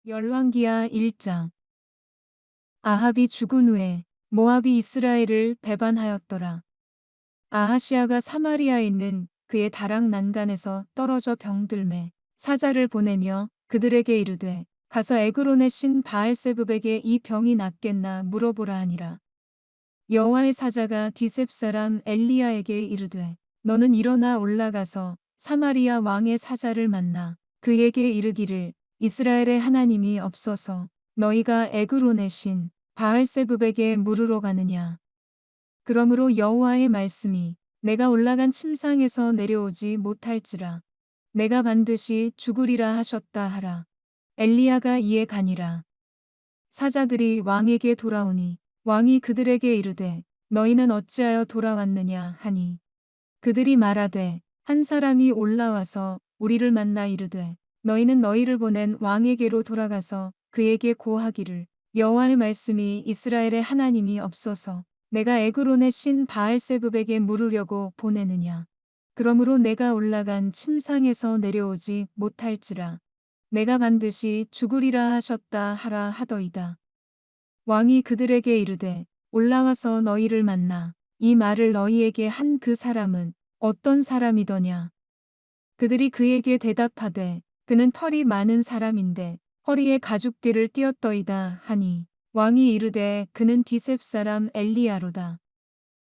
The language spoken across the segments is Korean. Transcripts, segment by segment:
열왕기하 1장. 아합이 죽은 후에 모압이 이스라엘을 배반하였더라. 아하시아가 사마리아에 있는 그의 다락 난간에서 떨어져 병들매 사자를 보내며 그들에게 이르되 가서 에그론의 신 바알세붑에게 이 병이 낫겠나 물어보라 하니라. 여호와의 사자가 디셉 사람 엘리야에게 이르되 너는 일어나 올라가서 사마리아 왕의 사자를 만나 그에게 이르기를 이스라엘의 하나님이 없어서 너희가 에그론의 신 바알세붑에게 물으러 가느냐. 그러므로 여호와의 말씀이 내가 올라간 침상에서 내려오지 못할지라 내가 반드시 죽으리라 하셨다 하라. 엘리야가 이에 가니라. 사자들이 왕에게 돌아오니 왕이 그들에게 이르되 너희는 어찌하여 돌아왔느냐 하니 그들이 말하되 한 사람이 올라와서 우리를 만나 이르되 너희는 너희를 보낸 왕에게로 돌아가서 그에게 고하기를 여호와의 말씀이 이스라엘의 하나님이 없어서 내가 에그론의 신 바알세붑에게 물으려고 보내느냐. 그러므로 내가 올라간 침상에서 내려오지 못할지라 내가 반드시 죽으리라 하셨다 하라 하더이다. 왕이 그들에게 이르되 올라와서 너희를 만나 이 말을 너희에게 한 그 사람은 어떤 사람이더냐. 그들이 그에게 대답하되 그는 털이 많은 사람인데 허리에 가죽띠를 띠었더이다 하니 왕이 이르되 그는 디셉 사람 엘리야로다.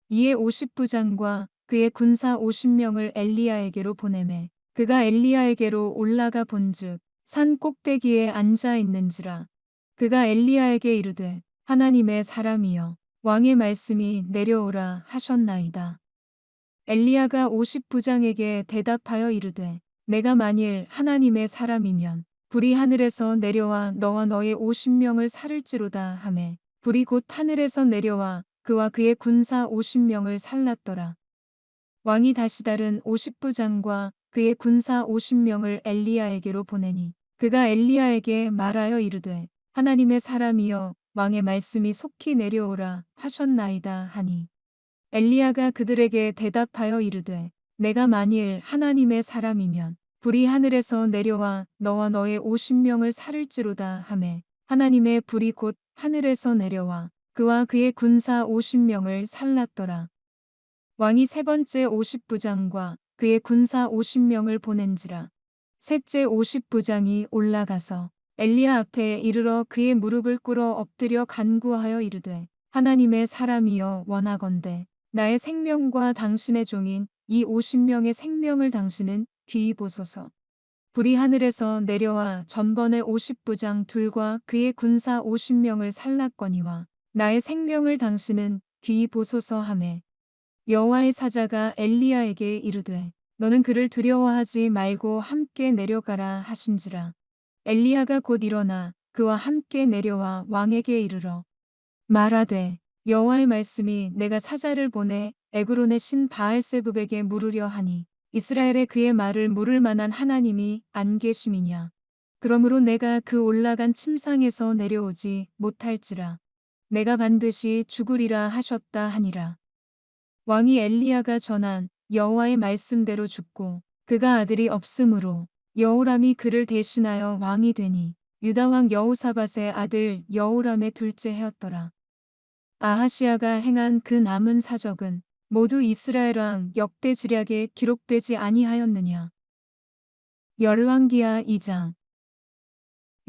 이에 50부장과 그의 군사 50명을 엘리야에게로 보내매 그가 엘리야에게로 올라가 본즉 산 꼭대기에 앉아 있는지라. 그가 엘리야에게 이르되 하나님의 사람이여 왕의 말씀이 내려오라 하셨나이다. 엘리야가 50부장에게 대답하여 이르되 내가 만일 하나님의 사람이면 불이 하늘에서 내려와 너와 너의 50명을 살을지로다 하매 불이 곧 하늘에서 내려와 그와 그의 군사 50명을 살랐더라. 왕이 다시 다른 50부장과 그의 군사 50명을 엘리야에게로 보내니 그가 엘리야에게 말하여 이르되 하나님의 사람이여 왕의 말씀이 속히 내려오라 하셨나이다 하니 엘리야가 그들에게 대답하여 이르되 내가 만일 하나님의 사람이면 불이 하늘에서 내려와 너와 너의 50명을 살을지로다 하매 하나님의 불이 곧 하늘에서 내려와 그와 그의 군사 50명을 살랐더라. 왕이 세 번째 50부장과 그의 군사 50명을 보낸지라. 셋째 50부장이 올라가서 엘리야 앞에 이르러 그의 무릎을 꿇어 엎드려 간구하여 이르되 하나님의 사람이여 원하건대 나의 생명과 당신의 종인 이 50명의 생명을 당신은 귀히 보소서. 불이 하늘에서 내려와 전번에 50부장 둘과 그의 군사 50명을 살랐거니와 나의 생명을 당신은 귀히 보소서 하매 여호와의 사자가 엘리야에게 이르되 너는 그를 두려워하지 말고 함께 내려가라 하신지라. 엘리야가 곧 일어나 그와 함께 내려와 왕에게 이르러 말하되 여호와의 말씀이 내가 사자를 보내 에그론의 신 바알세붑에게 물으려 하니 이스라엘에 그의 말을 물을 만한 하나님이 안 계심이냐. 그러므로 내가 그 올라간 침상에서 내려오지 못할지라 내가 반드시 죽으리라 하셨다 하니라. 왕이 엘리야가 전한 여호와의 말씀대로 죽고 그가 아들이 없으므로 여호람이 그를 대신하여 왕이 되니 유다 왕 여호사밧의 아들 여호람의 둘째 해였더라. 아하시아가 행한 그 남은 사적은 모두 이스라엘 왕 역대지략에 기록되지 아니하였느냐. 열왕기하 2장.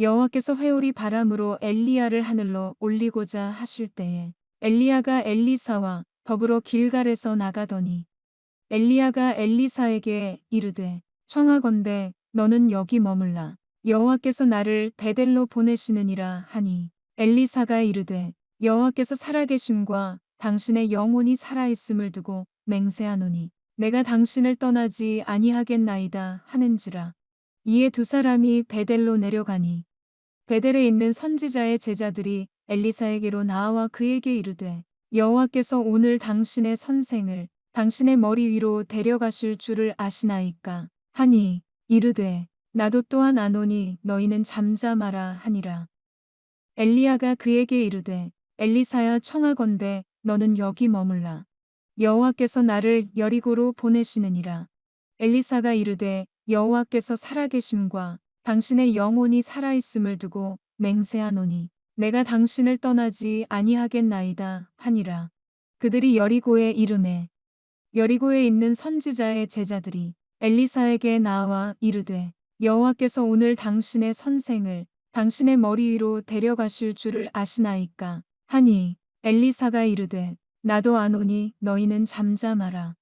여호와께서 회오리 바람으로 엘리야를 하늘로 올리고자 하실 때에 엘리야가 엘리사와 더불어 길갈에서 나가더니 엘리야가 엘리사에게 이르되 청하건대 너는 여기 머물라. 여호와께서 나를 베델로 보내시느니라 하니 엘리사가 이르되 여호와께서 살아계심과 당신의 영혼이 살아있음을 두고 맹세하노니 내가 당신을 떠나지 아니하겠나이다 하는지라. 이에 두 사람이 베델로 내려가니 베델에 있는 선지자의 제자들이 엘리사에게로 나와 그에게 이르되 여호와께서 오늘 당신의 선생을 당신의 머리 위로 데려가실 줄을 아시나이까 하니 이르되 나도 또한 아노니 너희는 잠잠하라 하니라. 엘리야가 그에게 이르되 엘리사야 청하건대 너는 여기 머물라. 여호와께서 나를 여리고로 보내시느니라. 엘리사가 이르되 여호와께서 살아계심과 당신의 영혼이 살아있음을 두고 맹세하노니 내가 당신을 떠나지 아니하겠나이다 하니라. 그들이 여리고에 이르매 여리고에 있는 선지자의 제자들이 엘리사에게 나와 이르되 여호와께서 오늘 당신의 선생을 당신의 머리 위로 데려가실 줄을 아시나이까 하니 엘리사가 이르되 나도 아노니 너희는 잠잠하라.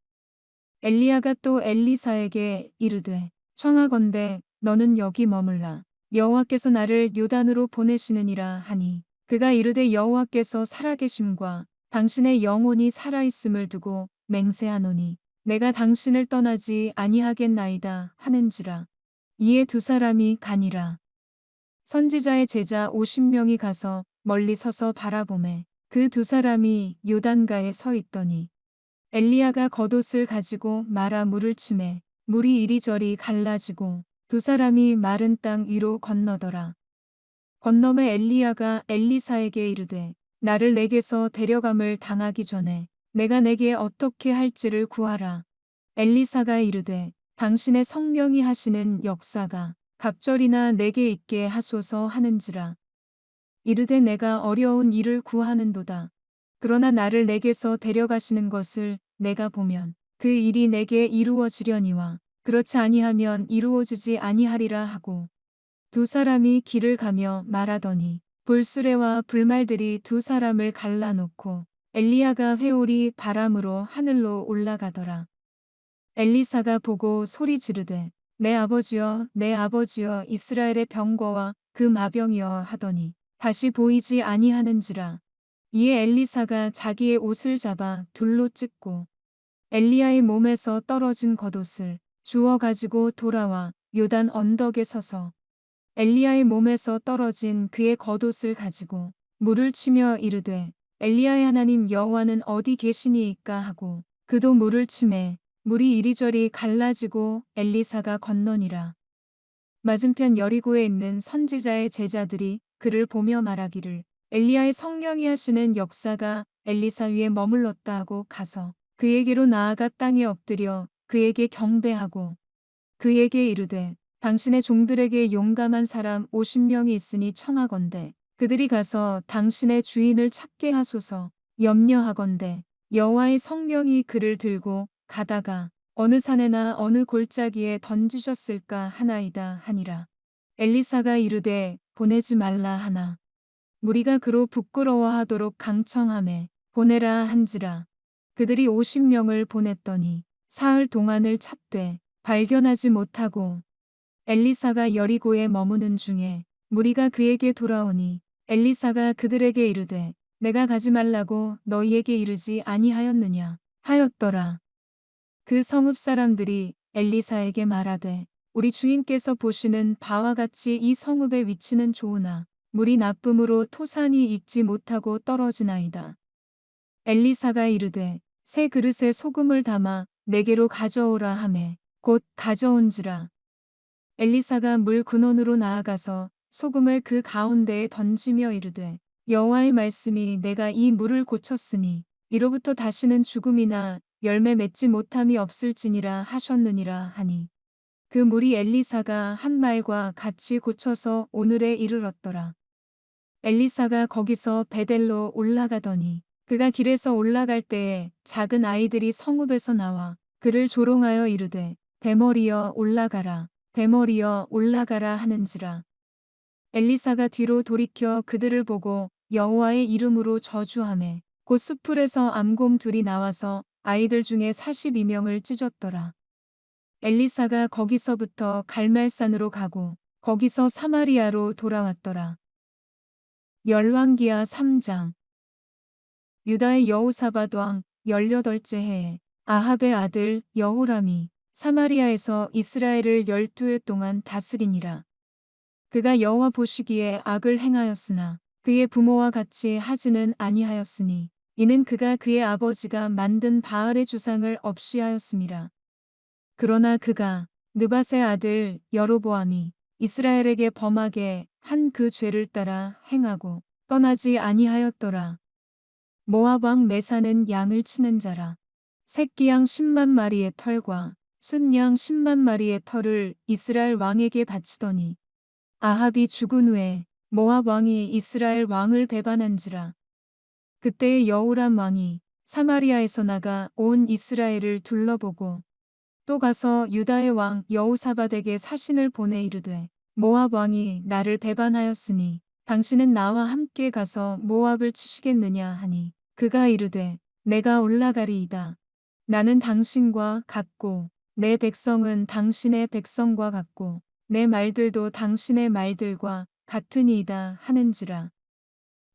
엘리야가 또 엘리사에게 이르되 청하건대 너는 여기 머물라. 여호와께서 나를 요단으로 보내시느니라 하니 그가 이르되 여호와께서 살아계심과 당신의 영혼이 살아있음을 두고 맹세하노니 내가 당신을 떠나지 아니하겠나이다 하는지라. 이에 두 사람이 가니라. 선지자의 제자 50명이 가서 멀리 서서 바라보매 그 두 사람이 요단가에 서 있더니 엘리야가 겉옷을 가지고 말아 물을 치매 물이 이리저리 갈라지고 두 사람이 마른 땅 위로 건너더라. 건너매 엘리야가 엘리사에게 이르되 나를 내게서 데려감을 당하기 전에 내가 내게 어떻게 할지를 구하라. 엘리사가 이르되 당신의 성령이 하시는 역사가 갑절이나 내게 있게 하소서 하는지라. 이르되 내가 어려운 일을 구하는도다. 그러나 나를 내게서 데려가시는 것을 내가 보면 그 일이 내게 이루어지려니와 그렇지 아니하면 이루어지지 아니하리라 하고 두 사람이 길을 가며 말하더니 불수레와 불말들이 두 사람을 갈라놓고 엘리야가 회오리 바람으로 하늘로 올라가더라. 엘리사가 보고 소리 지르되 내 아버지여 내 아버지여 이스라엘의 병거와 그 마병이여 하더니 다시 보이지 아니하는지라. 이에 엘리사가 자기의 옷을 잡아 둘로 찢고 엘리야의 몸에서 떨어진 겉옷을 주워 가지고 돌아와 요단 언덕에 서서 엘리야의 몸에서 떨어진 그의 겉옷을 가지고 물을 치며 이르되 엘리야의 하나님 여호와는 어디 계시니이까 하고 그도 물을 치매 물이 이리저리 갈라지고 엘리사가 건너니라. 맞은편 여리고에 있는 선지자의 제자들이 그를 보며 말하기를 엘리야의 성령이 하시는 역사가 엘리사 위에 머물렀다 하고 가서 그에게로 나아가 땅에 엎드려 그에게 경배하고 그에게 이르되 당신의 종들에게 용감한 사람 50명이 있으니 청하건대 그들이 가서 당신의 주인을 찾게 하소서. 염려하건대 여호와의 성령이 그를 들고 가다가 어느 산에나 어느 골짜기에 던지셨을까 하나이다 하니라. 엘리사가 이르되 보내지 말라 하나 무리가 그로 부끄러워하도록 강청하매 보내라 한지라. 그들이 50명을 보냈더니 사흘 동안을 찾되 발견하지 못하고 엘리사가 여리고에 머무는 중에 무리가 그에게 돌아오니 엘리사가 그들에게 이르되 내가 가지 말라고 너희에게 이르지 아니하였느냐 하였더라. 그 성읍 사람들이 엘리사에게 말하되 우리 주인께서 보시는 바와 같이 이 성읍의 위치는 좋으나 물이 나쁨으로 토산이 입지 못하고 떨어지나이다. 엘리사가 이르되 새 그릇에 소금을 담아 내게로 가져오라 하매 곧 가져온지라. 엘리사가 물 근원으로 나아가서 소금을 그 가운데에 던지며 이르되 여호와의 말씀이 내가 이 물을 고쳤으니 이로부터 다시는 죽음이나 열매 맺지 못함이 없을지니라 하셨느니라 하니 그 물이 엘리사가 한 말과 같이 고쳐서 오늘에 이르렀더라. 엘리사가 거기서 베델로 올라가더니 그가 길에서 올라갈 때에 작은 아이들이 성읍에서 나와 그를 조롱하여 이르되 대머리여 올라가라 대머리여 올라가라 하는지라. 엘리사가 뒤로 돌이켜 그들을 보고 여호와의 이름으로 저주하매 곧 숲풀에서 암곰 둘이 나와서 아이들 중에 42명을 찢었더라. 엘리사가 거기서부터 갈멜산으로 가고 거기서 사마리아로 돌아왔더라. 열왕기하 3장. 유다의 여호사밧 왕 18째 해에 아합의 아들 여호람이 사마리아에서 이스라엘을 12해 동안 다스리니라. 그가 여호와 보시기에 악을 행하였으나 그의 부모와 같이 하지는 아니하였으니 이는 그가 그의 아버지가 만든 바알의 주상을 없이 하였음이라. 그러나 그가 느밧의 아들 여로보암이 이스라엘에게 범하게 한 그 죄를 따라 행하고 떠나지 아니하였더라. 모압 왕 메사는 양을 치는 자라. 새끼양 10만 마리의 털과 순양 10만 마리의 털을 이스라엘 왕에게 바치더니 아합이 죽은 후에 모압 왕이 이스라엘 왕을 배반한지라. 그때의 여호람 왕이 사마리아에서 나가 온 이스라엘을 둘러보고 또 가서 유다의 왕 여호사밧에게 사신을 보내 이르되 모압 왕이 나를 배반하였으니 당신은 나와 함께 가서 모압을 치시겠느냐 하니 그가 이르되 내가 올라가리이다. 나는 당신과 같고 내 백성은 당신의 백성과 같고 내 말들도 당신의 말들과 같으니이다 하는지라.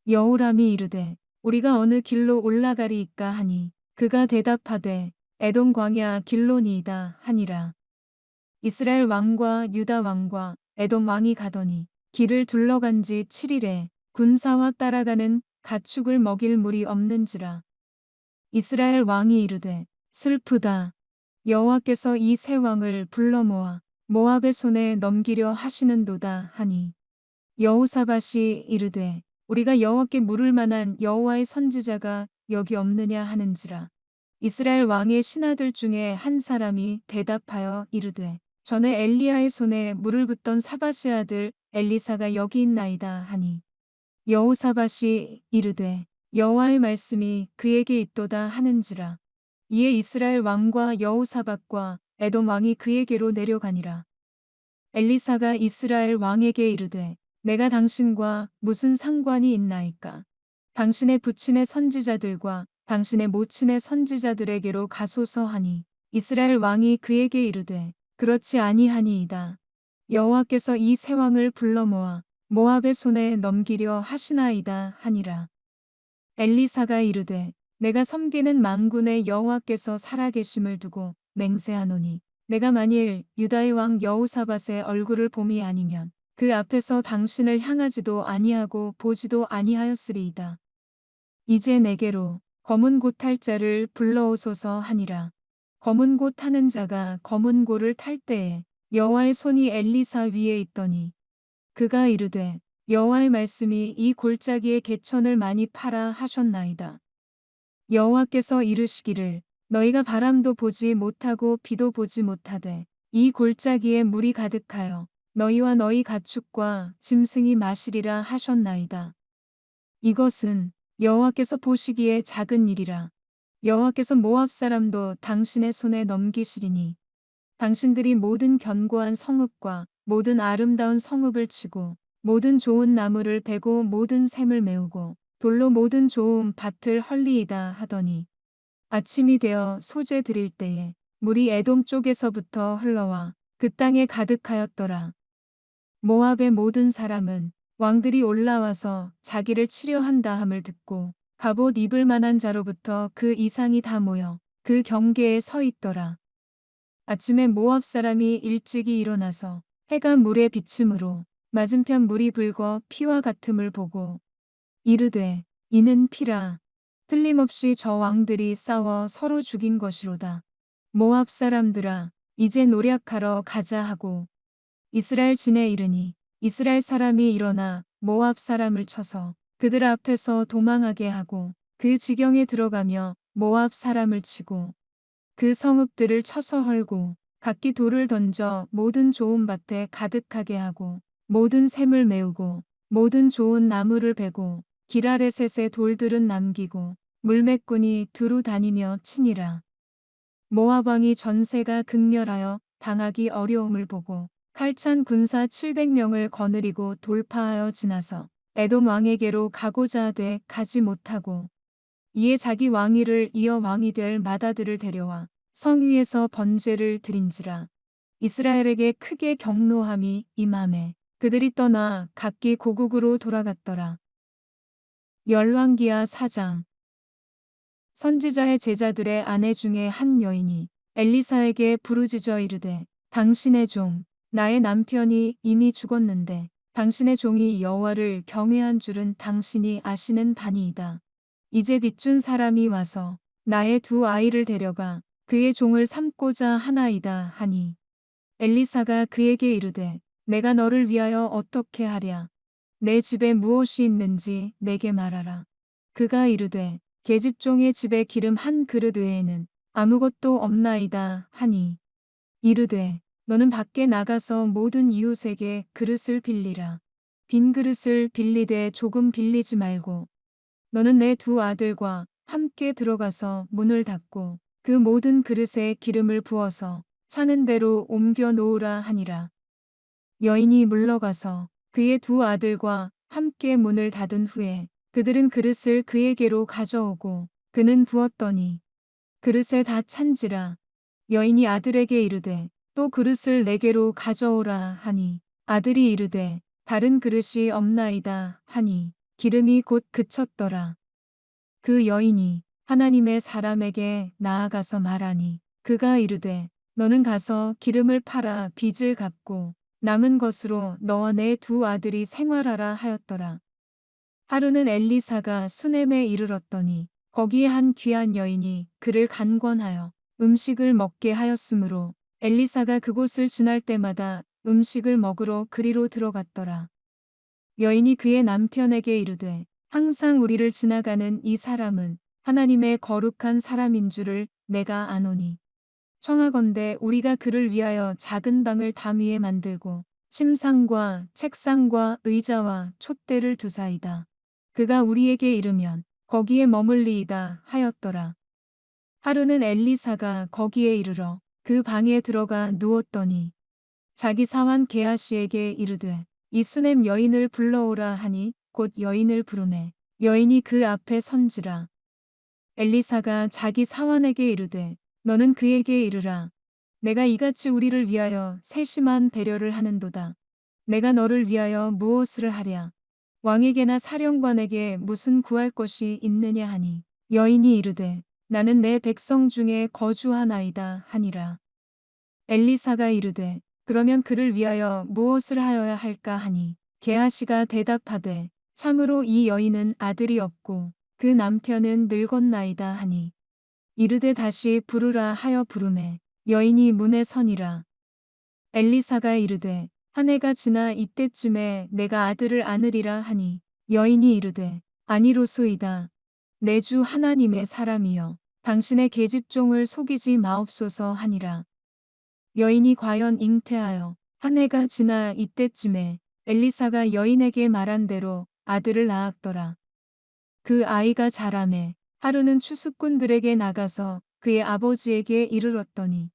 여호람이 이르되 우리가 어느 길로 올라가리이까 하니 그가 대답하되 에돔 광야 길로니이다 하니라. 이스라엘 왕과 유다 왕과 에돔 왕이 가더니 길을 둘러간 지 7일에 군사와 따라가는 가축을 먹일 물이 없는지라. 이스라엘 왕이 이르되 슬프다. 여호와께서 이 세 왕을 불러 모아 모압의 손에 넘기려 하시는도다 하니 여호사밧이 이르되 우리가 여호와께 물을 만한 여호와의 선지자가 여기 없느냐 하는지라. 이스라엘 왕의 신하들 중에 한 사람이 대답하여 이르되 전에 엘리야의 손에 물을 붓던 사밧의 아들 엘리사가 여기 있나이다 하니 여호사밧이 이르되 여호와의 말씀이 그에게 있도다 하는지라. 이에 이스라엘 왕과 여호사밧과 에돔 왕이 그에게로 내려가니라. 엘리사가 이스라엘 왕에게 이르되 내가 당신과 무슨 상관이 있나이까. 당신의 부친의 선지자들과 당신의 모친의 선지자들에게로 가소서 하니 이스라엘 왕이 그에게 이르되 그렇지 아니하니이다. 여호와께서 이 세 왕을 불러 모아 모압의 손에 넘기려 하시나이다 하니라. 엘리사가 이르되 내가 섬기는 만군의 여호와께서 살아계심을 두고 맹세하노니 내가 만일 유다의 왕 여호사밧의 얼굴을 봄이 아니면 그 앞에서 당신을 향하지도 아니하고 보지도 아니하였으리이다. 이제 내게로 검은 고 탈 자를 불러오소서 하니라. 검은 고 타는 자가 검은 고를 탈 때에 여호와의 손이 엘리사 위에 있더니 그가 이르되 여호와의 말씀이 이 골짜기의 개천을 많이 파라 하셨나이다. 여호와께서 이르시기를 너희가 바람도 보지 못하고 비도 보지 못하되 이 골짜기에 물이 가득하여 너희와 너희 가축과 짐승이 마시리라 하셨나이다. 이것은 여호와께서 보시기에 작은 일이라. 여호와께서 모압 사람도 당신의 손에 넘기시리니 당신들이 모든 견고한 성읍과 모든 아름다운 성읍을 치고 모든 좋은 나무를 베고 모든 샘을 메우고 돌로 모든 좋은 밭을 헐리이다 하더니 아침이 되어 소재 드릴 때에 물이 에돔 쪽에서부터 흘러와 그 땅에 가득하였더라. 모압의 모든 사람은 왕들이 올라와서 자기를 치려 한다 함을 듣고 갑옷 입을 만한 자로부터 그 이상이 다 모여 그 경계에 서 있더라. 아침에 모압 사람이 일찍이 일어나서 해가 물에 비침으로 맞은편 물이 붉어 피와 같음을 보고 이르되 이는 피라. 틀림없이 저 왕들이 싸워 서로 죽인 것이로다. 모압 사람들아 이제 노략하러 가자 하고 이스라엘 진에 이르니 이스라엘 사람이 일어나 모압 사람을 쳐서 그들 앞에서 도망하게 하고 그 지경에 들어가며 모압 사람을 치고 그 성읍들을 쳐서 헐고 각기 돌을 던져 모든 좋은 밭에 가득하게 하고 모든 샘을 메우고 모든 좋은 나무를 베고 기라레셋의 돌들은 남기고 물매꾼이 두루 다니며 치니라. 모압 왕이 전세가 극렬하여 당하기 어려움을 보고 칼찬 군사 700명을 거느리고 돌파하여 지나서 에돔 왕에게로 가고자 하되 가지 못하고 이에 자기 왕위를 이어 왕이 될 맏아들을 데려와 성 위에서 번제를 드린지라. 이스라엘에게 크게 경노함이 임하매 그들이 떠나 각기 고국으로 돌아갔더라. 열왕기하 4장. 선지자의 제자들의 아내 중에 한 여인이 엘리사에게 부르짖어 이르되 당신의 종 나의 남편이 이미 죽었는데 당신의 종이 여호와를 경외한 줄은 당신이 아시는 바니이다. 이제 빚준 사람이 와서 나의 두 아이를 데려가 그의 종을 삼고자 하나이다 하니 엘리사가 그에게 이르되 내가 너를 위하여 어떻게 하랴. 내 집에 무엇이 있는지 내게 말하라. 그가 이르되 계집종의 집에 기름 한 그릇 외에는 아무것도 없나이다 하니 이르되 너는 밖에 나가서 모든 이웃에게 그릇을 빌리라. 빈 그릇을 빌리되 조금 빌리지 말고 너는 내 두 아들과 함께 들어가서 문을 닫고 그 모든 그릇에 기름을 부어서 차는 대로 옮겨 놓으라 하니라. 여인이 물러가서 그의 두 아들과 함께 문을 닫은 후에 그들은 그릇을 그에게로 가져오고 그는 부었더니 그릇에 다 찬지라. 여인이 아들에게 이르되 또 그릇을 내게로 가져오라 하니 아들이 이르되 다른 그릇이 없나이다 하니 기름이 곧 그쳤더라. 그 여인이 하나님의 사람에게 나아가서 말하니 그가 이르되 너는 가서 기름을 팔아 빚을 갚고 남은 것으로 너와 내 두 아들이 생활하라 하였더라. 하루는 엘리사가 수넴에 이르렀더니 거기에 한 귀한 여인이 그를 간권하여 음식을 먹게 하였으므로 엘리사가 그곳을 지날 때마다 음식을 먹으러 그리로 들어갔더라. 여인이 그의 남편에게 이르되 항상 우리를 지나가는 이 사람은 하나님의 거룩한 사람인 줄을 내가 아노니 청하건대 우리가 그를 위하여 작은 방을 담 위에 만들고 침상과 책상과 의자와 촛대를 두사이다. 그가 우리에게 이르면 거기에 머물리이다 하였더라. 하루는 엘리사가 거기에 이르러 그 방에 들어가 누웠더니 자기 사환 게하시에게 이르되 이 수넴 여인을 불러오라 하니 곧 여인을 부르매 여인이 그 앞에 선지라. 엘리사가 자기 사환에게 이르되 너는 그에게 이르라. 내가 이같이 우리를 위하여 세심한 배려를 하는도다. 내가 너를 위하여 무엇을 하랴. 왕에게나 사령관에게 무슨 구할 것이 있느냐 하니 여인이 이르되 나는 내 백성 중에 거주하나이다 하니라. 엘리사가 이르되 그러면 그를 위하여 무엇을 하여야 할까 하니 게하시가 대답하되 참으로 이 여인은 아들이 없고 그 남편은 늙었나이다 하니 이르되 다시 부르라 하여 부르매 여인이 문에 서니라. 엘리사가 이르되 한 해가 지나 이때쯤에 내가 아들을 안으리라 하니 여인이 이르되 아니로소이다. 내 주 하나님의 사람이여 당신의 계집종을 속이지 마옵소서 하니라. 여인이 과연 잉태하여 한 해가 지나 이때쯤에 엘리사가 여인에게 말한 대로 아들을 낳았더라. 그 아이가 자라매 하루는 추수꾼들에게 나가서 그의 아버지에게 이르렀더니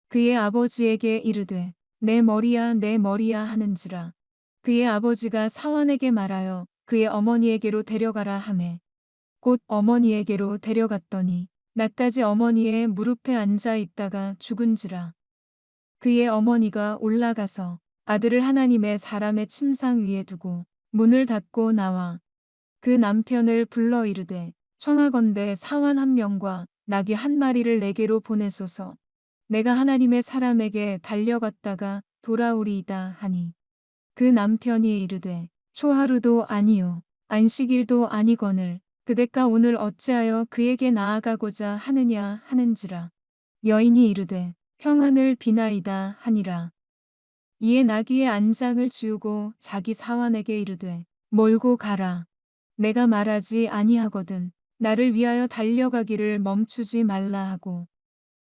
그의 아버지에게 이르되 내 머리야 내 머리야 하는지라. 그의 아버지가 사환에게 말하여 그의 어머니에게로 데려가라 하매 곧 어머니에게로 데려갔더니 낮까지 어머니의 무릎에 앉아 있다가 죽은지라. 그의 어머니가 올라가서 아들을 하나님의 사람의 침상 위에 두고 문을 닫고 나와 그 남편을 불러 이르되 청하건대 사환 한 명과 나귀 한 마리를 내게로 보내소서. 내가 하나님의 사람에게 달려갔다가 돌아오리이다 하니 그 남편이 이르되 초하루도 아니요 안식일도 아니거늘 그대가 오늘 어찌하여 그에게 나아가고자 하느냐 하는지라. 여인이 이르되 평안을 비나이다 하니라. 이에 나귀의 안장을 지우고 자기 사환에게 이르되 몰고 가라. 내가 말하지 아니하거든 나를 위하여 달려가기를 멈추지 말라 하고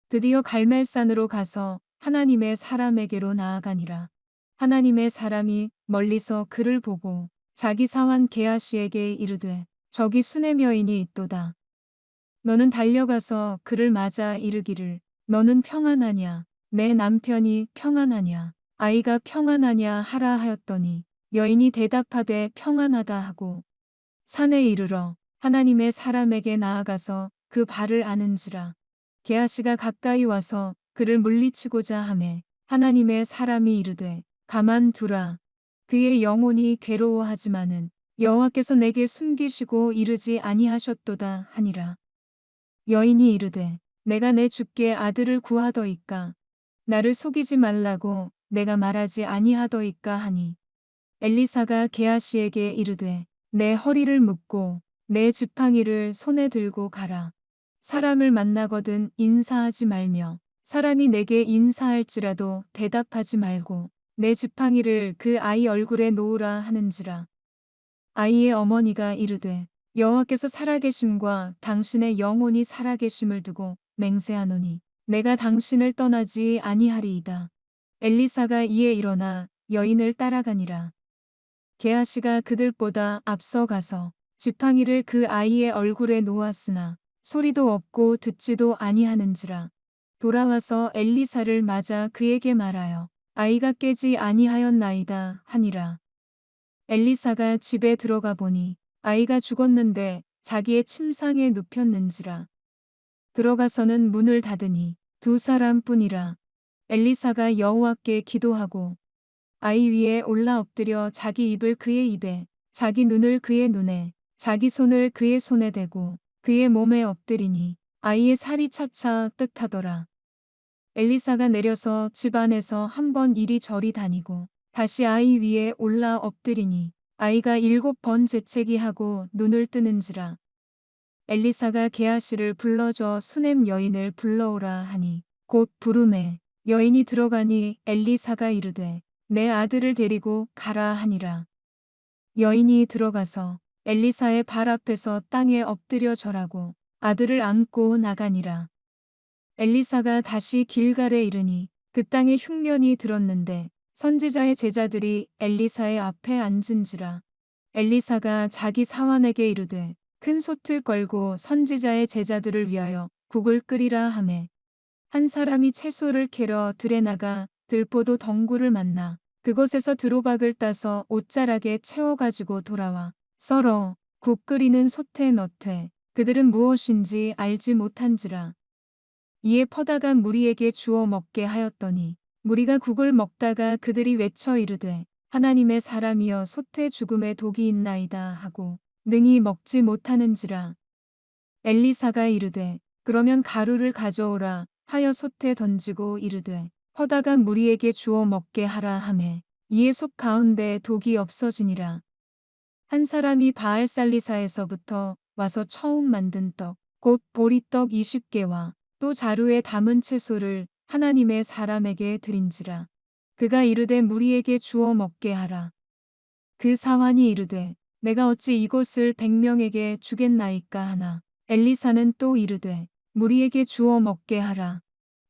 드디어 갈멜산으로 가서 하나님의 사람에게로 나아가니라. 하나님의 사람이 멀리서 그를 보고 자기 사환 게하시에게 이르되 저기 수넴 여인이 있도다. 너는 달려가서 그를 맞아 이르기를 너는 평안하냐 내 남편이 평안하냐 아이가 평안하냐 하라 하였더니 여인이 대답하되 평안하다 하고 산에 이르러 하나님의 사람에게 나아가서 그 발을 아는지라. 게하시가 가까이 와서 그를 물리치고자 하매 하나님의 사람이 이르되 가만두라. 그의 영혼이 괴로워하지만은 여호와께서 내게 숨기시고 이르지 아니하셨도다 하니라. 여인이 이르되 내가 내 주께 아들을 구하더이까 나를 속이지 말라고 내가 말하지 아니하더이까 하니 엘리사가 게하시에게 이르되 내 허리를 묶고 내 지팡이를 손에 들고 가라. 사람을 만나거든 인사하지 말며 사람이 내게 인사할지라도 대답하지 말고 내 지팡이를 그 아이 얼굴에 놓으라 하는지라. 아이의 어머니가 이르되 여호와께서 살아계심과 당신의 영혼이 살아계심을 두고 맹세하노니 내가 당신을 떠나지 아니하리이다. 엘리사가 이에 일어나 여인을 따라가니라. 게하시가 그들보다 앞서가서 지팡이를 그 아이의 얼굴에 놓았으나 소리도 없고 듣지도 아니하는지라. 돌아와서 엘리사를 맞아 그에게 말하여 아이가 깨지 아니하였나이다 하니라. 엘리사가 집에 들어가 보니 아이가 죽었는데 자기의 침상에 눕혔는지라. 들어가서는 문을 닫으니 두 사람뿐이라. 엘리사가 여호와께 기도하고 아이 위에 올라 엎드려 자기 입을 그의 입에, 자기 눈을 그의 눈에, 자기 손을 그의 손에 대고 그의 몸에 엎드리니 아이의 살이 차차 뜻하더라. 엘리사가 내려서 집 안에서 한 번 이리저리 다니고 다시 아이 위에 올라 엎드리니 아이가 7번 재채기 하고 눈을 뜨는지라. 엘리사가 게하시를 불러줘 수넴 여인을 불러오라 하니 곧 부르매 여인이 들어가니 엘리사가 이르되 내 아들을 데리고 가라 하니라. 여인이 들어가서 엘리사의 발 앞에서 땅에 엎드려 절하고 아들을 안고 나가니라. 엘리사가 다시 길갈에 이르니 그 땅에 흉년이 들었는데 선지자의 제자들이 엘리사의 앞에 앉은지라. 엘리사가 자기 사환에게 이르되 큰 솥을 걸고 선지자의 제자들을 위하여 국을 끓이라 하매 한 사람이 채소를 캐러 들에 나가 들포도 덩굴을 만나 그곳에서 드로박을 따서 옷자락에 채워가지고 돌아와 썰어 국 끓이는 솥에 넣되 그들은 무엇인지 알지 못한지라. 이에 퍼다가 무리에게 주어 먹게 하였더니 무리가 국을 먹다가 그들이 외쳐 이르되 하나님의 사람이여 솥에 죽음의 독이 있나이다 하고 능히 먹지 못하는지라. 엘리사가 이르되 그러면 가루를 가져오라 하여 솥에 던지고 이르되 퍼다가 무리에게 주어 먹게 하라 하매 이에 솥 가운데 독이 없어지니라. 한 사람이 바알살리사에서부터 와서 처음 만든 떡 곧 보리떡 20개와 또 자루에 담은 채소를 하나님의 사람에게 드린지라. 그가 이르되 무리에게 주어 먹게 하라. 그 사환이 이르되 내가 어찌 이것을 100명에게 주겠나이까 하나. 엘리사는 또 이르되 무리에게 주어 먹게 하라.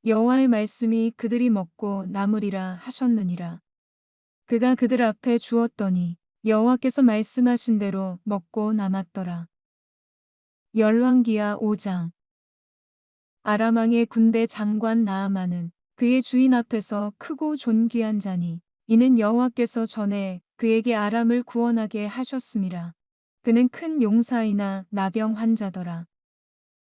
여호와의 말씀이 그들이 먹고 남으리라 하셨느니라. 그가 그들 앞에 주었더니 여호와께서 말씀하신 대로 먹고 남았더라. 열왕기하 5장. 아람 왕의 군대 장관 나아만은 그의 주인 앞에서 크고 존귀한 자니 이는 여호와께서 전에 그에게 아람을 구원하게 하셨음이라. 그는 큰 용사이나 나병 환자더라.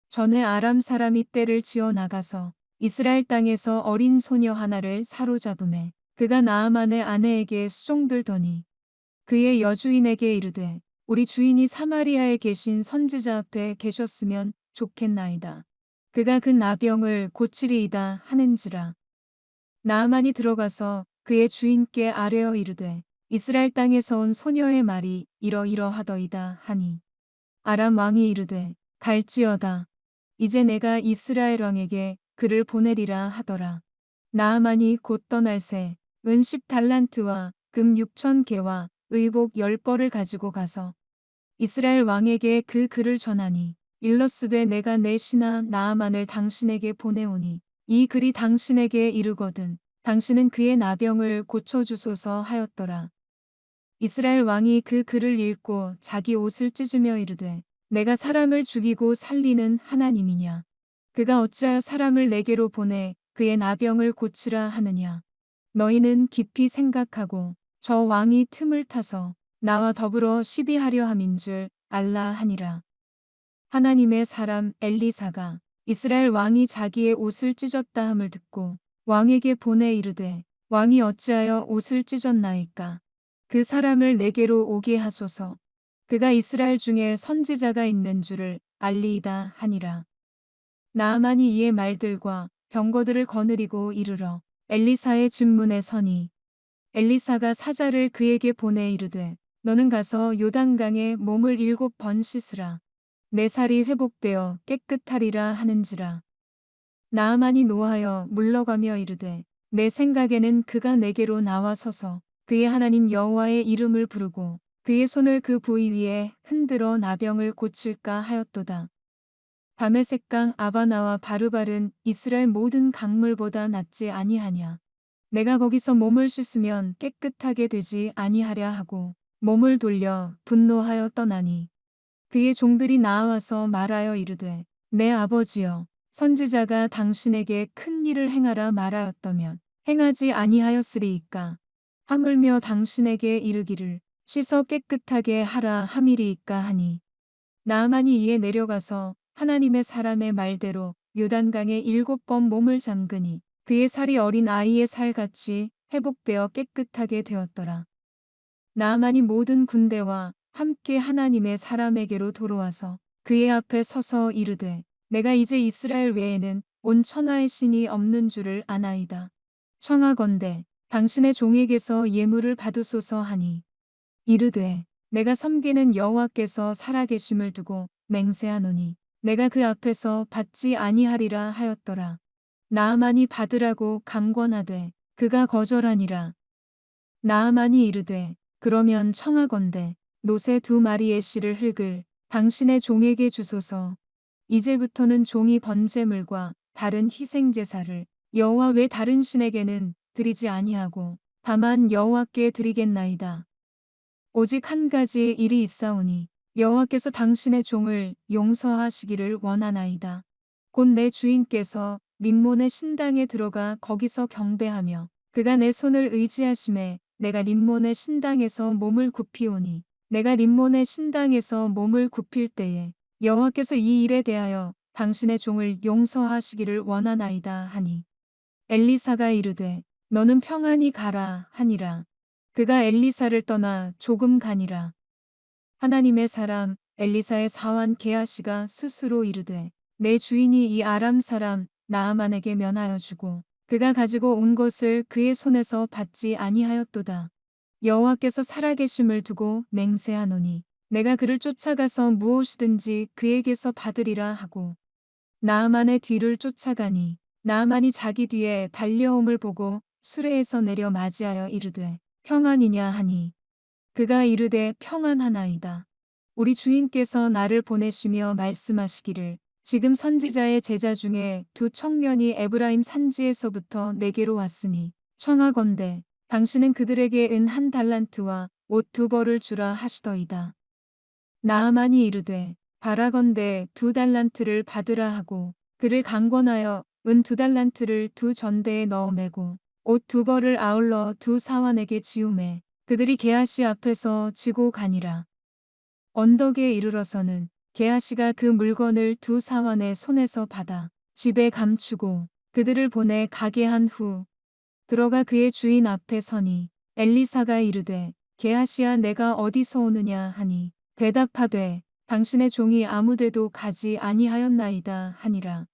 전에 아람 사람이 떼를 지어 나가서 이스라엘 땅에서 어린 소녀 하나를 사로잡음에 그가 나아만의 아내에게 수종들더니 그의 여주인에게 이르되 우리 주인이 사마리아에 계신 선지자 앞에 계셨으면 좋겠나이다. 그가 그 나병을 고치리이다 하는지라. 나아만이 들어가서 그의 주인께 아뢰어 이르되 이스라엘 땅에서 온 소녀의 말이 이러이러하더이다 하니 아람 왕이 이르되 갈지어다. 이제 내가 이스라엘 왕에게 그를 보내리라 하더라. 나아만이 곧 떠날새 은 10달란트와 금 6,000개와 의복 10벌을 가지고 가서 이스라엘 왕에게 그 글을 전하니 일러스되 내가 내 신하 나아만을 당신에게 보내오니 이 글이 당신에게 이르거든 당신은 그의 나병을 고쳐주소서 하였더라. 이스라엘 왕이 그 글을 읽고 자기 옷을 찢으며 이르되 내가 사람을 죽이고 살리는 하나님이냐. 그가 어찌하여 사람을 내게로 보내 그의 나병을 고치라 하느냐. 너희는 깊이 생각하고 저 왕이 틈을 타서 나와 더불어 시비하려 함인 줄 알라 하니라. 하나님의 사람 엘리사가 이스라엘 왕이 자기의 옷을 찢었다 함을 듣고 왕에게 보내 이르되 왕이 어찌하여 옷을 찢었나이까. 그 사람을 내게로 오게 하소서. 그가 이스라엘 중에 선지자가 있는 줄을 알리이다 하니라. 나아만이 이의 말들과 병거들을 거느리고 이르러 엘리사의 집문에 서니 엘리사가 사자를 그에게 보내 이르되 너는 가서 요단강에 몸을 7번 씻으라. 내 살이 회복되어 깨끗하리라 하는지라. 나아만이 노하여 물러가며 이르되 내 생각에는 그가 내게로 나와서서 그의 하나님 여호와의 이름을 부르고 그의 손을 그 부위 위에 흔들어 나병을 고칠까 하였도다. 다메섹강 아바나와 바르발은 이스라엘 모든 강물보다 낫지 아니하냐. 내가 거기서 몸을 씻으면 깨끗하게 되지 아니하랴 하고 몸을 돌려 분노하여 떠나니 그의 종들이 나와서 말하여 이르되 내 아버지여 선지자가 당신에게 큰 일을 행하라 말하였다면 행하지 아니하였으리이까 하물며 당신에게 이르기를 씻어 깨끗하게 하라 함이리이까 하니 나아만이 이에 내려가서 하나님의 사람의 말대로 요단강에 7번 몸을 잠그니 그의 살이 어린 아이의 살같이 회복되어 깨끗하게 되었더라. 나아만이 모든 군대와 함께 하나님의 사람에게로 돌아와서 그의 앞에 서서 이르되 내가 이제 이스라엘 외에는 온 천하의 신이 없는 줄을 아나이다. 청하건대 당신의 종에게서 예물을 받으소서 하니 이르되 내가 섬기는 여호와께서 살아계심을 두고 맹세하노니 내가 그 앞에서 받지 아니하리라 하였더라. 나아만이 받으라고 강권하되 그가 거절하니라. 나아만이 이르되 그러면 청하건대 노새 2마리의 실을 흙을 당신의 종에게 주소서. 이제부터는 종이 번제물과 다른 희생제사를 여호와 외 다른 신에게는 드리지 아니하고 다만 여호와께 드리겠나이다. 오직 한 가지 일이 있사오니 여호와께서 당신의 종을 용서하시기를 원하나이다. 곧 내 주인께서 림몬의 신당에 들어가 거기서 경배하며 그가 내 손을 의지하심에 내가 림몬의 신당에서 몸을 굽히오니 내가 림몬의 신당에서 몸을 굽힐 때에 여호와께서 이 일에 대하여 당신의 종을 용서하시기를 원하나이다 하니 엘리사가 이르되 너는 평안히 가라 하니라. 그가 엘리사를 떠나 조금 가니라. 하나님의 사람 엘리사의 사환 게하시가 스스로 이르되 내 주인이 이 아람 사람 나아만에게 면하여 주고 그가 가지고 온 것을 그의 손에서 받지 아니하였도다. 여호와께서 살아계심을 두고 맹세하노니 내가 그를 쫓아가서 무엇이든지 그에게서 받으리라 하고 나아만의 뒤를 쫓아가니 나아만이 자기 뒤에 달려옴을 보고 수레에서 내려 맞이하여 이르되 평안이냐 하니 그가 이르되 평안하나이다. 우리 주인께서 나를 보내시며 말씀하시기를 지금 선지자의 제자 중에 2청년이 에브라임 산지에서부터 내게로 왔으니 청하건대 당신은 그들에게 은 1달란트와 옷 2벌을 주라 하시더이다. 나아만이 이르되 바라건대 2달란트를 받으라 하고 그를 강권하여 은 2달란트를 2전대에 넣어 매고 옷 2벌을 아울러 2사환에게 지우매 그들이 게하시 앞에서 지고 가니라. 언덕에 이르러서는 게하시가 그 물건을 2사환의 손에서 받아 집에 감추고 그들을 보내 가게 한 후 들어가 그의 주인 앞에 서니 엘리사가 이르되 게하시야 내가 어디서 오느냐 하니 대답하되 당신의 종이 아무데도 가지 아니하였나이다 하니라.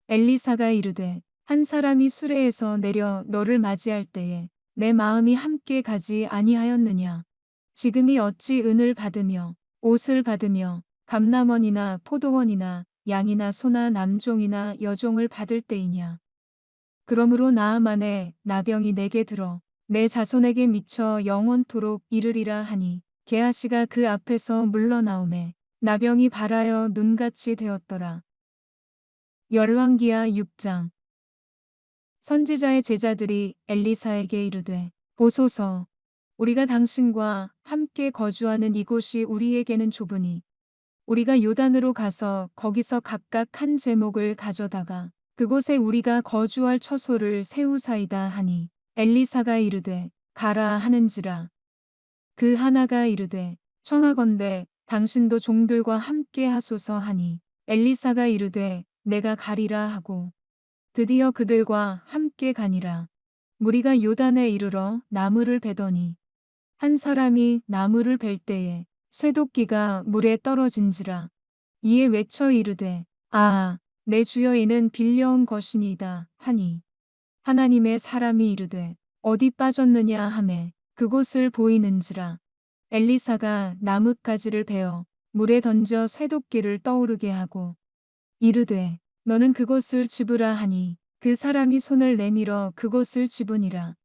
엘리사가 이르되 한 사람이 수레에서 내려 너를 맞이할 때에 내 마음이 함께 가지 아니하였느냐. 지금이 어찌 은을 받으며 옷을 받으며 감남원이나 포도원이나 양이나 소나 남종이나 여종을 받을 때이냐. 그러므로 나아만의 나병이 내게 들어 내 자손에게 미쳐 영원토록 이르리라 하니 게하시가 그 앞에서 물러나오매 나병이 발하여 눈같이 되었더라. 열왕기하 6장. 선지자의 제자들이 엘리사에게 이르되 보소서 우리가 당신과 함께 거주하는 이곳이 우리에게는 좁으니 우리가 요단으로 가서 거기서 각각 한 제목을 가져다가 그곳에 우리가 거주할 처소를 세우사이다 하니 엘리사가 이르되 가라 하는지라. 그 하나가 이르되 청하건대 당신도 종들과 함께 하소서 하니 엘리사가 이르되 내가 가리라 하고 드디어 그들과 함께 가니라. 무리가 요단에 이르러 나무를 베더니 한 사람이 나무를 벨 때에 쇠도끼가 물에 떨어진지라. 이에 외쳐 이르되 아, 내 주여 이는 빌려온 것이니이다 하니 하나님의 사람이 이르되 어디 빠졌느냐 하매 그곳을 보이는지라. 엘리사가 나뭇가지를 베어 물에 던져 쇠도끼를 떠오르게 하고 이르되 너는 그곳을 집으라 하니 그 사람이 손을 내밀어 그곳을 집으니라.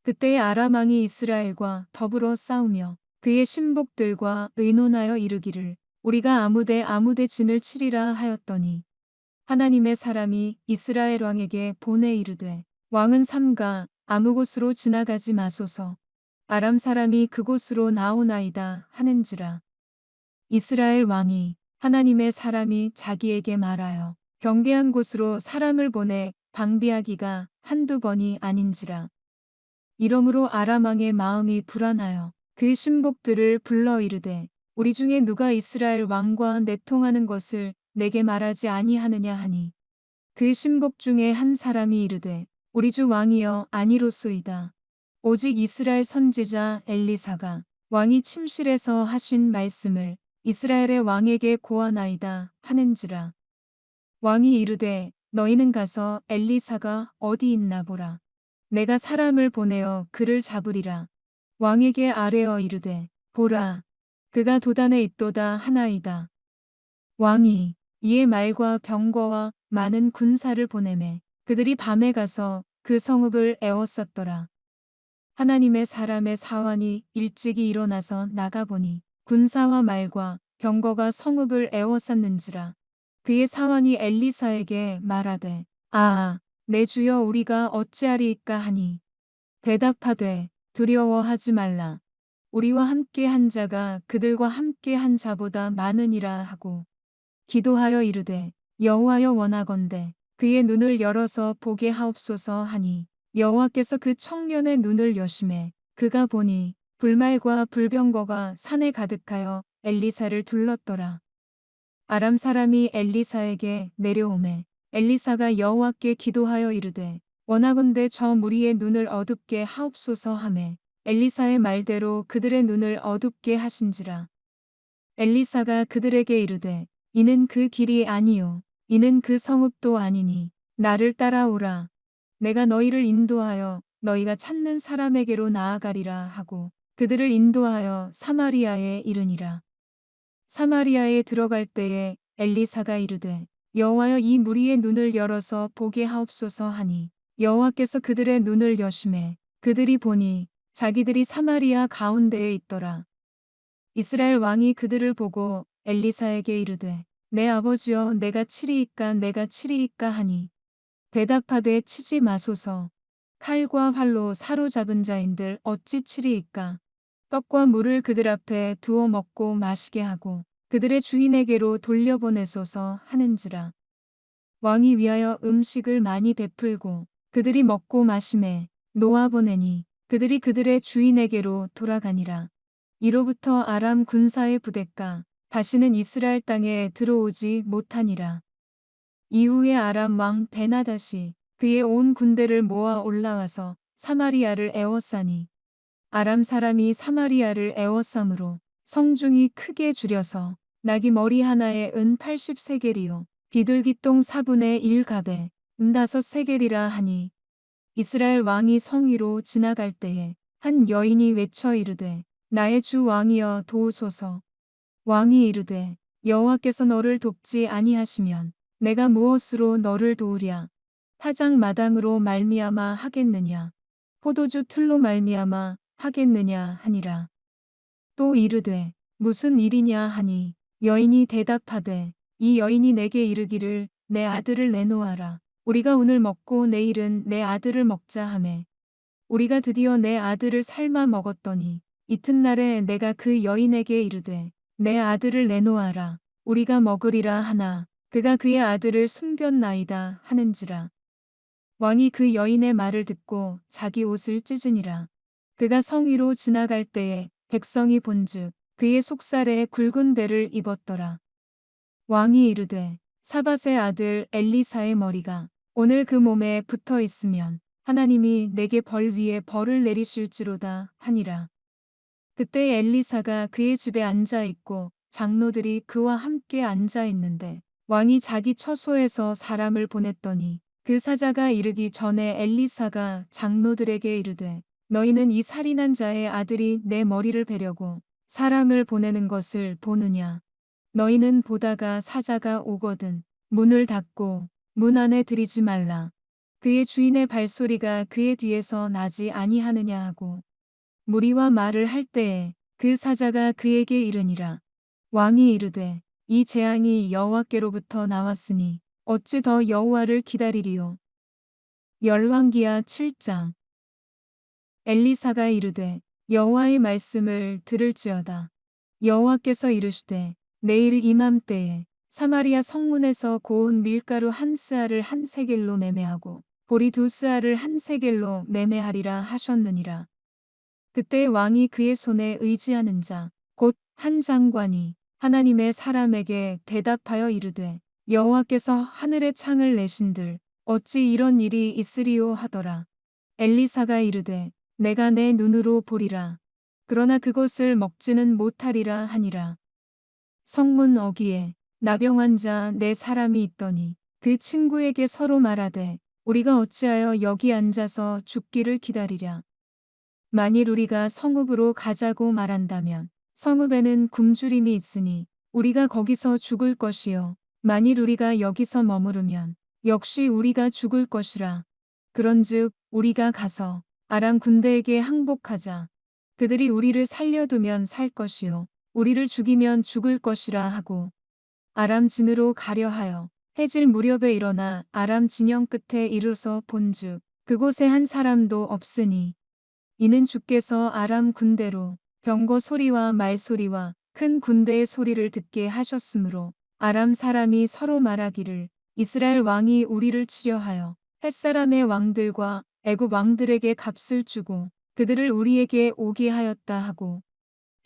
그때에 아람 왕이 이스라엘과 더불어 싸우며 그의 신복들과 의논하여 이르기를 우리가 아무데 진을 치리라 하였더니 하나님의 사람이 이스라엘 왕에게 보내 이르되 왕은 삼가 아무 곳으로 지나가지 마소서. 아람 사람이 그곳으로 나오나이다 하는지라. 이스라엘 왕이 하나님의 사람이 자기에게 말하여 경계한 곳으로 사람을 보내 방비하기가 한두 번이 아닌지라. 이러므로 아람 왕의 마음이 불안하여 그 신복들을 불러 이르되 우리 중에 누가 이스라엘 왕과 내통하는 것을 내게 말하지 아니하느냐 하니 그 신복 중에 한 사람이 이르되 우리 주 왕이여 아니로소이다. 오직 이스라엘 선지자 엘리사가 왕이 침실에서 하신 말씀을 이스라엘의 왕에게 고하나이다 하는지라. 왕이 이르되 너희는 가서 엘리사가 어디 있나 보라. 내가 사람을 보내어 그를 잡으리라. 왕에게 아뢰어 이르되 보라 그가 도단에 있도다 하나이다. 왕이 이에 말과 병거와 많은 군사를 보내매 그들이 밤에 가서 그 성읍을 에워쌌더라. 하나님의 사람의 사환이 일찍이 일어나서 나가보니 군사와 말과 병거가 성읍을 에워쌌는지라. 그의 사환이 엘리사에게 말하되 내 주여 우리가 어찌하리이까 하니 대답하되 두려워하지 말라. 우리와 함께 한 자가 그들과 함께 한 자보다 많으니라 하고 기도하여 이르되 여호와여 원하건대 그의 눈을 열어서 보게 하옵소서 하니 여호와께서 그 청년의 눈을 여심해 그가 보니 불말과 불병거가 산에 가득하여 엘리사를 둘렀더라. 아람 사람이 엘리사에게 내려오매 엘리사가 여호와께 기도하여 이르되 원하건대 저 무리의 눈을 어둡게 하옵소서 하매 엘리사의 말대로 그들의 눈을 어둡게 하신지라. 엘리사가 그들에게 이르되 이는 그 길이 아니요 이는 그 성읍도 아니니 나를 따라오라. 내가 너희를 인도하여 너희가 찾는 사람에게로 나아가리라 하고 그들을 인도하여 사마리아에 이르니라. 사마리아에 들어갈 때에 엘리사가 이르되 여호와여 이 무리의 눈을 열어서 보게 하옵소서 하니 여호와께서 그들의 눈을 여심해 그들이 보니 자기들이 사마리아 가운데에 있더라. 이스라엘 왕이 그들을 보고 엘리사에게 이르되 내 아버지여 내가 치리이까 하니 대답하되 치지 마소서. 칼과 활로 사로잡은 자인들 어찌 치리이까. 떡과 물을 그들 앞에 두어 먹고 마시게 하고 그들의 주인에게로 돌려보내소서 하는지라. 왕이 위하여 음식을 많이 베풀고 그들이 먹고 마심에 놓아보내니 그들이 그들의 주인에게로 돌아가니라. 이로부터 아람 군사의 부대가 다시는 이스라엘 땅에 들어오지 못하니라. 이후에 아람 왕 베나닷이 그의 온 군대를 모아 올라와서 사마리아를 에워싸니 아람 사람이 사마리아를 에워싸므로 성중이 크게 줄여서 나귀 머리 하나에 은 80세겔이요 비둘기똥 4분의 1갑에 5세겔이라 하니 이스라엘 왕이 성 위로 지나갈 때에 한 여인이 외쳐 이르되 나의 주 왕이여 도우소서. 왕이 이르되 여호와께서 너를 돕지 아니하시면 내가 무엇으로 너를 도우랴. 타작 마당으로 말미암아 하겠느냐. 포도주 틀로 말미암아 하겠느냐 하니라. 또 이르되 무슨 일이냐 하니 여인이 대답하되 이 여인이 내게 이르기를 내 아들을 내놓아라. 우리가 오늘 먹고 내일은 내 아들을 먹자 하매 우리가 드디어 내 아들을 삶아 먹었더니 이튿날에 내가 그 여인에게 이르되 내 아들을 내놓아라. 우리가 먹으리라 하나 그가 그의 아들을 숨겼나이다 하는지라. 왕이 그 여인의 말을 듣고 자기 옷을 찢으니라. 그가 성 위로 지나갈 때에 백성이 본즉 그의 속살에 굵은 배를 입었더라. 왕이 이르되 사밧의 아들 엘리사의 머리가 오늘 그 몸에 붙어 있으면 하나님이 내게 벌 위에 벌을 내리실지로다 하니라. 그때 엘리사가 그의 집에 앉아 있고 장로들이 그와 함께 앉아 있는데 왕이 자기 처소에서 사람을 보냈더니 그 사자가 이르기 전에 엘리사가 장로들에게 이르되 너희는 이 살인한 자의 아들이 내 머리를 베려고 사람을 보내는 것을 보느냐. 너희는 보다가 사자가 오거든 문을 닫고 문 안에 들이지 말라. 그의 주인의 발소리가 그의 뒤에서 나지 아니하느냐 하고 무리와 말을 할 때에 그 사자가 그에게 이르니라. 왕이 이르되 이 재앙이 여호와께로부터 나왔으니 어찌 더 여호와를 기다리리요. 열왕기하 7장. 엘리사가 이르되 여호와의 말씀을 들을지어다. 여호와께서 이르시되 내일 이맘때에 사마리아 성문에서 고운 밀가루 한 스아를 한 세겔로 매매하고 보리 두 스아를 한 세겔로 매매하리라 하셨느니라. 그때 왕이 그의 손에 의지하는 자 곧 한 장관이 하나님의 사람에게 대답하여 이르되 여호와께서 하늘의 창을 내신들 어찌 이런 일이 있으리요 하더라. 엘리사가 이르되 내가 내 눈으로 보리라. 그러나 그것을 먹지는 못하리라 하니라. 성문 어귀에 나병 자 네 사람이 있더니 그 친구에게 서로 말하되 우리가 어찌하여 여기 앉아서 죽기를 기다리랴. 만일 우리가 성읍으로 가자고 말한다면 성읍에는 굶주림이 있으니 우리가 거기서 죽을 것이요 만일 우리가 여기서 머무르면 역시 우리가 죽을 것이라. 그런즉 우리가 가서 아람 군대에게 항복하자. 그들이 우리를 살려두면 살 것이요 우리를 죽이면 죽을 것이라 하고 아람 진으로 가려 하여 해질 무렵에 일어나 아람 진영 끝에 이르러서 본즉 그곳에 한 사람도 없으니 이는 주께서 아람 군대로 병거 소리와 말소리와 큰 군대의 소리를 듣게 하셨으므로 아람 사람이 서로 말하기를 이스라엘 왕이 우리를 치려 하여 햇사람의 왕들과 애굽 왕들에게 값을 주고 그들을 우리에게 오게 하였다 하고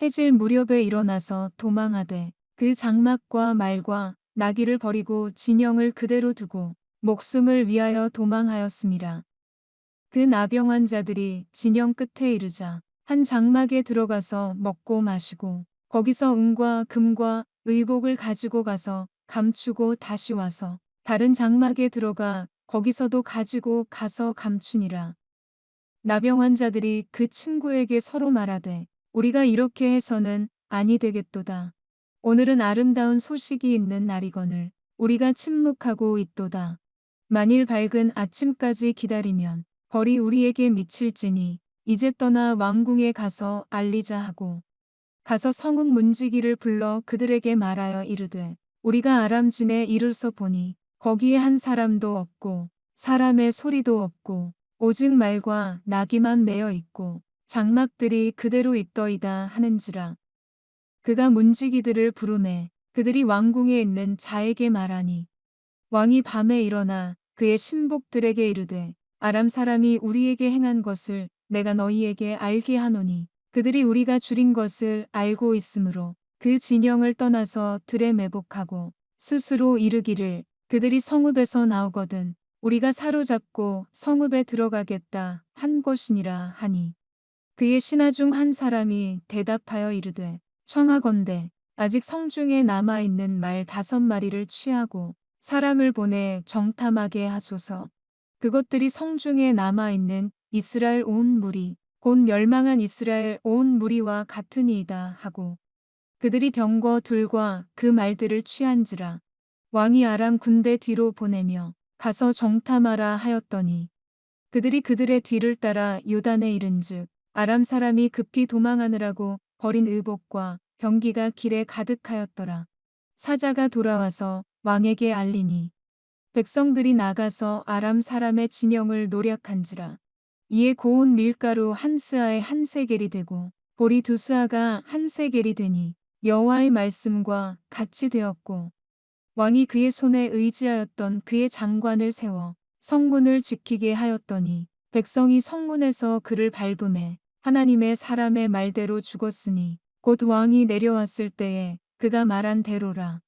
해질 무렵에 일어나서 도망하되 그 장막과 말과 나귀를 버리고 진영을 그대로 두고 목숨을 위하여 도망하였음이라. 그 나병한 자들이 진영 끝에 이르자 한 장막에 들어가서 먹고 마시고 거기서 은과 금과 의복을 가지고 가서 감추고 다시 와서 다른 장막에 들어가 거기서도 가지고 가서 감추니라. 나병한 자들이 그 친구에게 서로 말하되 우리가 이렇게 해서는 아니 되겠도다. 오늘은 아름다운 소식이 있는 날이거늘 우리가 침묵하고 있도다. 만일 밝은 아침까지 기다리면 벌이 우리에게 미칠지니 이제 떠나 왕궁에 가서 알리자 하고 가서 성읍 문지기를 불러 그들에게 말하여 이르되 우리가 아람 진에 이르러서 보니 거기에 한 사람도 없고 사람의 소리도 없고 오직 말과 나귀만 매어 있고 장막들이 그대로 있더이다 하는지라. 그가 문지기들을 부르매 그들이 왕궁에 있는 자에게 말하니 왕이 밤에 일어나 그의 신복들에게 이르되 아람 사람이 우리에게 행한 것을 내가 너희에게 알게 하노니 그들이 우리가 줄인 것을 알고 있으므로 그 진영을 떠나서 들에 매복하고 스스로 이르기를 그들이 성읍에서 나오거든 우리가 사로잡고 성읍에 들어가겠다 한 것이니라 하니 그의 신하 중 한 사람이 대답하여 이르되 청하건대 아직 성중에 남아있는 말 5마리를 취하고 사람을 보내 정탐하게 하소서. 그것들이 성중에 남아있는 이스라엘 온 무리 곧 멸망한 이스라엘 온 무리와 같으니이다 하고 그들이 병거 둘과 그 말들을 취한지라. 왕이 아람 군대 뒤로 보내며 가서 정탐하라 하였더니 그들이 그들의 뒤를 따라 요단에 이른즉 아람 사람이 급히 도망하느라고 버린 의복과 병기가 길에 가득하였더라. 사자가 돌아와서 왕에게 알리니 백성들이 나가서 아람 사람의 진영을 노략한지라. 이에 고운 밀가루 한 스아에 한 세겔이 되고 보리 두 스아가 한 세겔이 되니 여호와의 말씀과 같이 되었고 왕이 그의 손에 의지하였던 그의 장관을 세워 성문을 지키게 하였더니 백성이 성문에서 그를 밟음에 하나님의 사람의 말대로 죽었으니 곧 왕이 내려왔을 때에 그가 말한 대로라.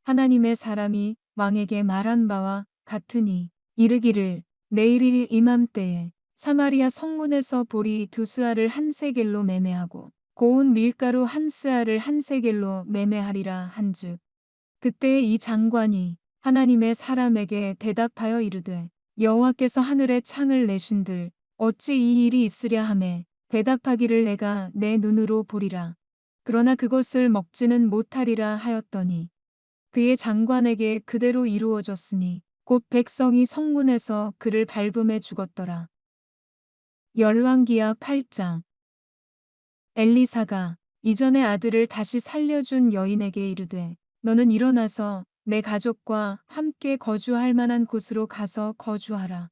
하나님의 사람이 왕에게 말한 바와 같으니 이르기를 내일일 이맘때에 사마리아 성문에서 보리 두 스아를 한 세겔로 매매하고 고운 밀가루 한 스아를 한 세겔로 매매하리라 한즉 그때 이 장관이 하나님의 사람에게 대답하여 이르되 여호와께서 하늘의 창을 내신들 어찌 이 일이 있으랴 하매 대답하기를 내가 내 눈으로 보리라. 그러나 그것을 먹지는 못하리라 하였더니 그의 장관에게 그대로 이루어졌으니 곧 백성이 성문에서 그를 밟음에 죽었더라. 열왕기하 8장. 엘리사가 이전에 아들을 다시 살려준 여인에게 이르되 너는 일어나서 내 가족과 함께 거주할 만한 곳으로 가서 거주하라.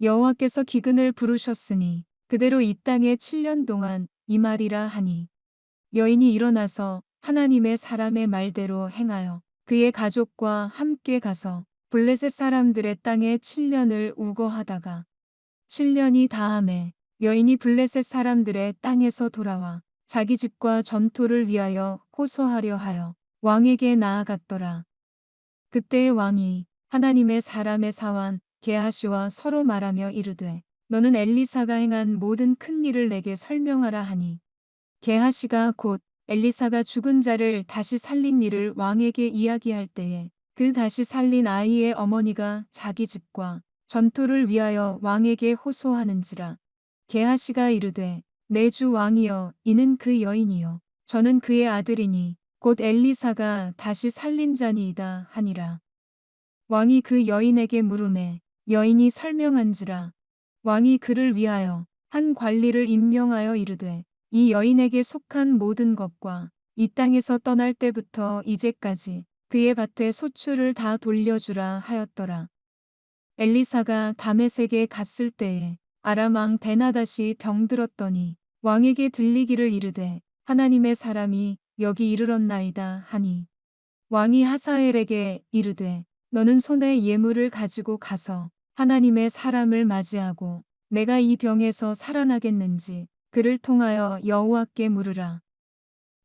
여호와께서 기근을 부르셨으니 그대로 이 땅에 7년 동안 임하리라 하니 여인이 일어나서 하나님의 사람의 말대로 행하여 그의 가족과 함께 가서 블레셋 사람들의 땅에 7년을 우거하다가 7년이 다함에 여인이 블레셋 사람들의 땅에서 돌아와 자기 집과 전토를 위하여 호소하려 하여 왕에게 나아갔더라. 그때의 왕이 하나님의 사람의 사환 게하시와 서로 말하며 이르되 너는 엘리사가 행한 모든 큰 일을 내게 설명하라 하니 게하시가 곧 엘리사가 죽은 자를 다시 살린 일을 왕에게 이야기할 때에 그 다시 살린 아이의 어머니가 자기 집과 전토를 위하여 왕에게 호소하는지라. 게하시가 이르되 내 주 왕이여 이는 그 여인이요 저는 그의 아들이니 곧 엘리사가 다시 살린 자니이다 하니라. 왕이 그 여인에게 물으매 여인이 설명한지라. 왕이 그를 위하여 한 관리를 임명하여 이르되 이 여인에게 속한 모든 것과 이 땅에서 떠날 때부터 이제까지 그의 밭에 소출을 다 돌려주라 하였더라. 엘리사가 다메섹에 갔을 때에 아람 왕 베나닷이 병들었더니 왕에게 들리기를 이르되 하나님의 사람이 여기 이르렀나이다 하니 왕이 하사엘에게 이르되 너는 손에 예물을 가지고 가서 하나님의 사람을 맞이하고 내가 이 병에서 살아나겠는지 그를 통하여 여호와께 물으라.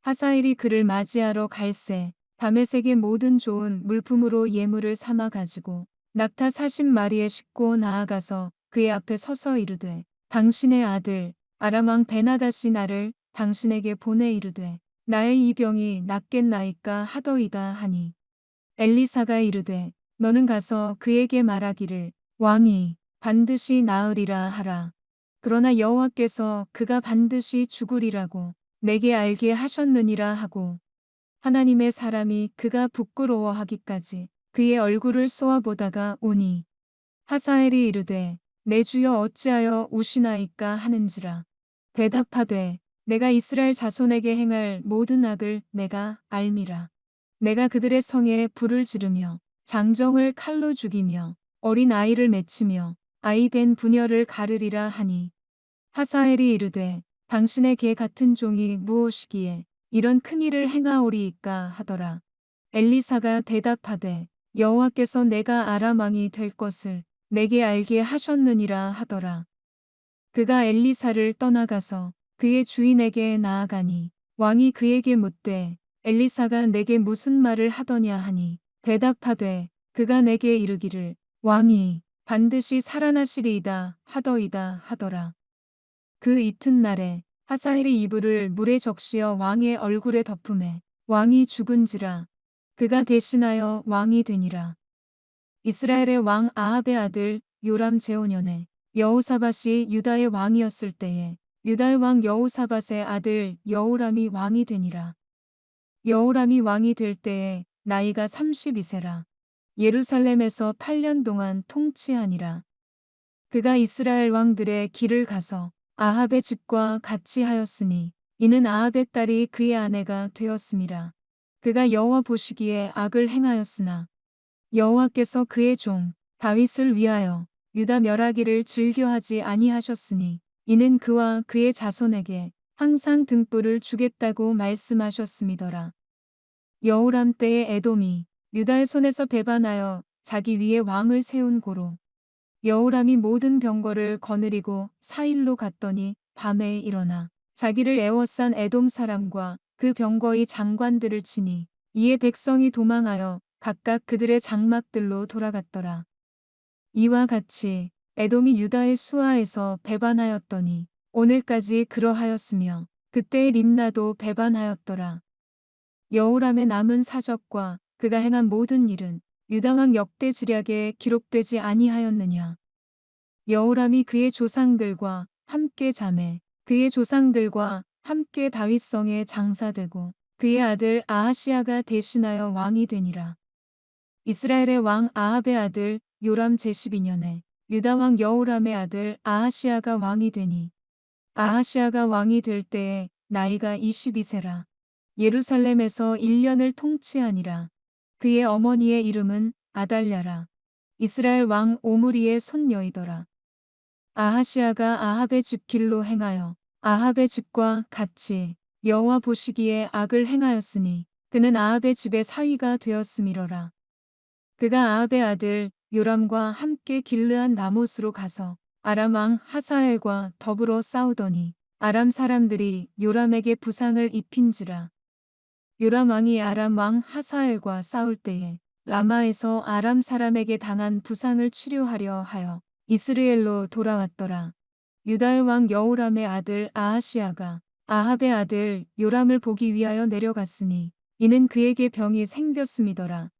하사엘이 그를 맞이하러 갈새 다메섹의 모든 좋은 물품으로 예물을 삼아 가지고 낙타 40마리에 싣고 나아가서 그의 앞에 서서 이르되 당신의 아들 아람 왕 베나닷이 나를 당신에게 보내 이르되 나의 이 병이 낫겠나이까 하더이다 하니 엘리사가 이르되 너는 가서 그에게 말하기를 왕이 반드시 나으리라 하라. 그러나 여호와께서 그가 반드시 죽으리라고 내게 알게 하셨느니라 하고 하나님의 사람이 그가 부끄러워하기까지 그의 얼굴을 쏘아보다가 오니 하사엘이 이르되 내 주여 어찌하여 우시나이까 하는지라. 대답하되 내가 이스라엘 자손에게 행할 모든 악을 내가 알미라. 내가 그들의 성에 불을 지르며 장정을 칼로 죽이며 어린 아이를 맺히며 아이 벤 부녀를 가르리라 하니 하사엘이 이르되 당신의 개 같은 종이 무엇이기에 이런 큰 일을 행하오리이까 하더라. 엘리사가 대답하되 여호와께서 내가 아람 왕이 될 것을 내게 알게 하셨느니라 하더라. 그가 엘리사를 떠나가서 그의 주인에게 나아가니 왕이 그에게 묻되 엘리사가 내게 무슨 말을 하더냐 하니 대답하되 그가 내게 이르기를 왕이 반드시 살아나시리이다 하더이다 하더라. 그 이튿날에 하사엘이 이불을 물에 적시어 왕의 얼굴에 덮음에 왕이 죽은지라. 그가 대신하여 왕이 되니라. 이스라엘의 왕 아합의 아들 요람 제5년에 여호사밧이 유다의 왕이었을 때에 유다의 왕 여호사밧의 아들 여호람이 왕이 되니라. 여호람이 왕이 될 때에 나이가 32세라. 예루살렘에서 8년 동안 통치하니라. 그가 이스라엘 왕들의 길을 가서 아합의 집과 같이 하였으니 이는 아합의 딸이 그의 아내가 되었음이라. 그가 여호와 보시기에 악을 행하였으나 여호와께서 그의 종 다윗을 위하여 유다 멸하기를 즐겨하지 아니하셨으니 이는 그와 그의 자손에게 항상 등불을 주겠다고 말씀하셨음이더라. 여호람 때에 에돔이 유다의 손에서 배반하여 자기 위에 왕을 세운 고로 여호람이 모든 병거를 거느리고 사일로 갔더니 밤에 일어나 자기를 애워싼 에돔 사람과 그 병거의 장관들을 치니 이에 백성이 도망하여 각각 그들의 장막들로 돌아갔더라. 이와 같이 에돔이 유다의 수하에서 배반하였더니 오늘까지 그러하였으며 그때의 림나도 배반하였더라. 여호람의 남은 사적과 그가 행한 모든 일은 유다왕 역대지략에 기록되지 아니하였느냐. 여호람이 그의 조상들과 함께 잠에 그의 조상들과 함께 다윗성에 장사되고 그의 아들 아하시아가 대신하여 왕이 되니라. 이스라엘의 왕 아합의 아들 요람 제12년에 유다 왕 여호람의 아들 아하시아가 왕이 되니 아하시아가 왕이 될 때에 나이가 22세라. 예루살렘에서 1년을 통치하니라. 그의 어머니의 이름은 아달랴라. 이스라엘 왕 오므리의 손녀이더라. 아하시아가 아합의 집 길로 행하여 아합의 집과 같이 여호와 보시기에 악을 행하였으니 그는 아합의 집의 사위가 되었음이러라. 그가 아합의 아들 요람과 함께 길르한 나못으로 가서 아람 왕 하사엘과 더불어 싸우더니 아람 사람들이 요람에게 부상을 입힌지라. 요람 왕이 아람 왕 하사엘과 싸울 때에 라마에서 아람 사람에게 당한 부상을 치료하려 하여 이스라엘로 돌아왔더라. 유다의 왕 여호람의 아들 아하시아가 아합의 아들 요람을 보기 위하여 내려갔으니 이는 그에게 병이 생겼음이더라.